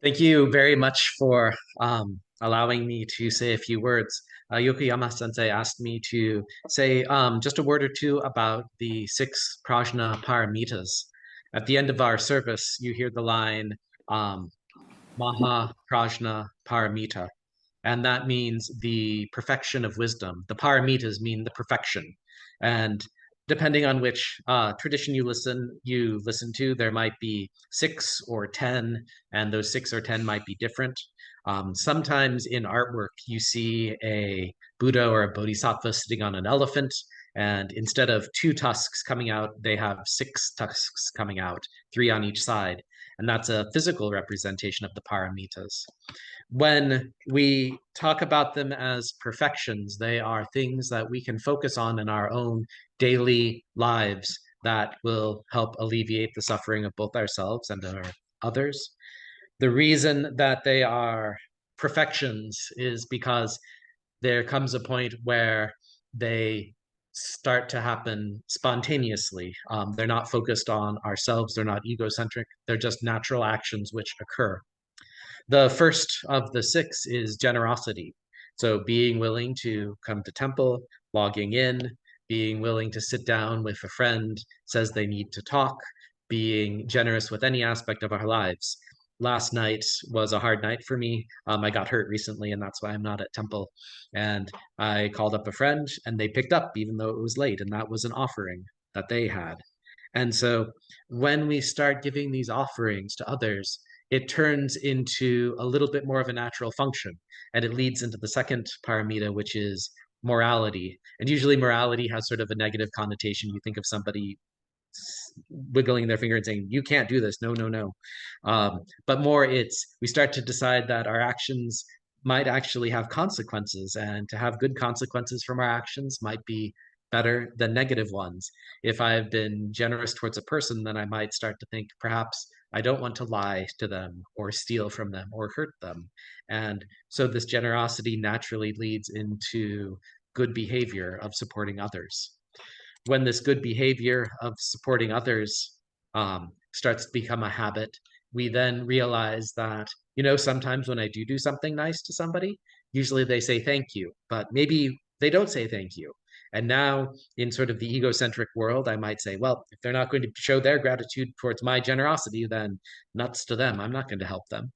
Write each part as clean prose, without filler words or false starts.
Thank you very much for allowing me to say a few words. Yokoyama Sensei asked me to say just a word or two about the six prajna paramitas. At the end of our service, you hear the line um, Maha Prajna Paramita, and that means the perfection of wisdom. The paramitas mean the perfection, and depending on which tradition you listen to, there might be six or ten, and those six or ten might be different. Sometimes in artwork, you see a Buddha or a Bodhisattva sitting on an elephant, and instead of two tusks coming out, they have six tusks coming out, three on each side. And that's a physical representation of the paramitas. When we talk about them as perfections, they are things that we can focus on in our own daily lives that will help alleviate the suffering of both ourselves and our others. The reason that they are perfections is because there comes a point where they start to happen spontaneously. They're not focused on ourselves, they're not egocentric, they're just natural actions which occur. The first of the six is generosity. So being willing to come to temple, logging in, being willing to sit down with a friend, says they need to talk, being generous with any aspect of our lives. Last night was a hard night for me. I got hurt recently, and that's why I'm not at temple. And I called up a friend, and they picked up, even though it was late, and that was an offering that they had. And so when we start giving these offerings to others, it turns into a little bit more of a natural function. And it leads into the second paramita, which is morality. And usually morality has sort of a negative connotation. You think of somebody wiggling their finger and saying, you can't do this. No, no, no. But more it's we start to decide that our actions might actually have consequences, and to have good consequences from our actions might be better than negative ones. If I've been generous towards a person, then I might start to think perhaps I don't want to lie to them or steal from them or hurt them. And so this generosity naturally leads into good behavior of supporting others. When this good behavior of supporting others starts to become a habit, we then realize that, sometimes when I do something nice to somebody, usually they say thank you, but maybe they don't say thank you. And now, in sort of the egocentric world, I might say, well, if they're not going to show their gratitude towards my generosity, then nuts to them. I'm not going to help them.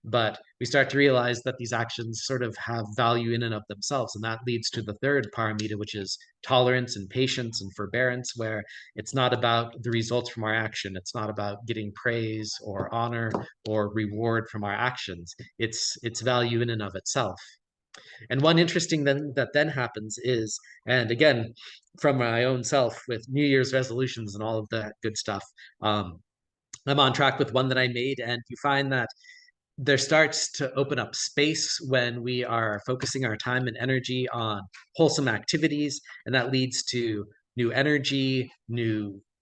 But we start to realize that these actions sort of have value in and of themselves. And that leads to the third paramita, which is tolerance and patience and forbearance, where it's not about the results from our action. It's not about getting praise or honor or reward from our actions. It's value in and of itself. And one interesting thing that then happens is, and again, from my own self with New Year's resolutions and all of that good stuff, I'm on track with one that I made, and you find that there starts to open up space when we are focusing our time and energy on wholesome activities, and that leads to new energy,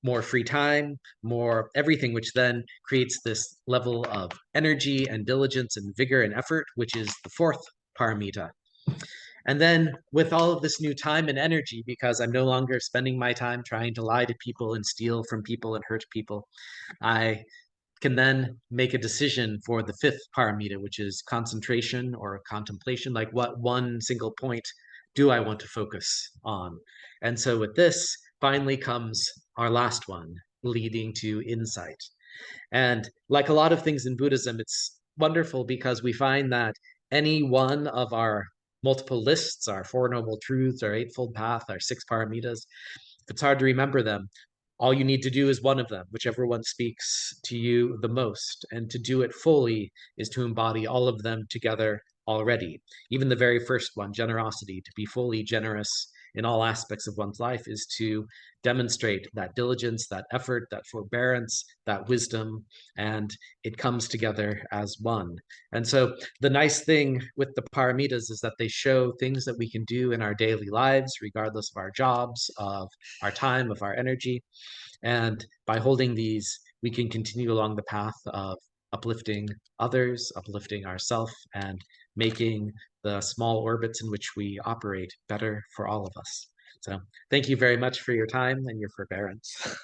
more free time, more everything, which then creates this level of energy and diligence and vigor and effort, which is the fourth paramita. And then with all of this new time and energy, because I'm no longer spending my time trying to lie to people and steal from people and hurt people, I can then make a decision for the fifth paramita, which is concentration or contemplation. Like, what one single point do I want to focus on? And so with this, finally comes our last one, leading to insight. And like a lot of things in Buddhism, it's wonderful because we find that any one of our multiple lists, our Four Noble Truths, our Eightfold Path, our six paramitas, if it's hard to remember them, all you need to do is one of them, whichever one speaks to you the most. And to do it fully is to embody all of them together already. Even the very first one, generosity, to be fully generous in all aspects of one's life is to demonstrate that diligence, that effort, that forbearance, that wisdom, and it comes together as one. And so the nice thing with the paramitas is that they show things that we can do in our daily lives, regardless of our jobs, of our time, of our energy. And by holding these, we can continue along the path of uplifting others, uplifting ourselves, and making the small orbits in which we operate better for all of us. So thank you very much for your time and your forbearance.